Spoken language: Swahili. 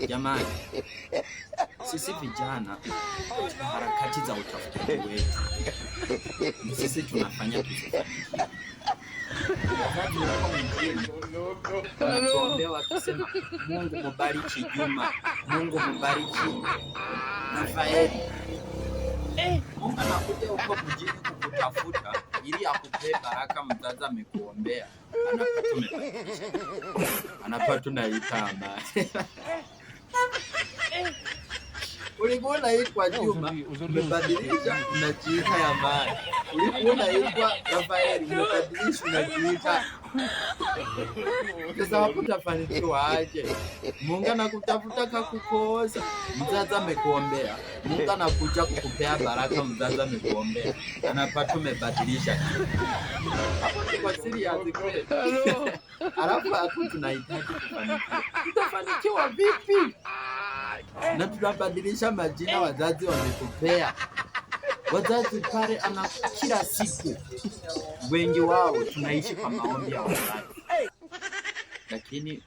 Jamani, sisi vijana katika harakati za utafutaji wetu, sisi tunafanya tusifanikiwe. Wakati wako mwingine wanatuombea wakisema, Mungu mubariki Juma, Mungu mubariki Rafaeli. Mungu anakuja huko mjini kukutafuta ili akupe baraka. Mzazi amekuombea, anapa tunaita amani. Ulikuwa unaitwa Juma, umebadilisha unajiita ya amani. Ulikuwa unaitwa Rafaeli, umebadilisha unajiita. Sasa hapo utafanikiwa aje? Mungu anakutafuta kakukosa, mzazi amekuombea. Mungu anakuja kukupea baraka, mzazi amekuombea, anapata umebadilisha. Hapo ni kwa siri ya kweli. Alafu hapo tunahitaji kufanikiwa. Tutafanikiwa vipi? Na tunabadilisha majina wazazi wametupea. Wazazi pale ana kila siku, wengi wao tunaishi kwa maombi ya wazazi, lakini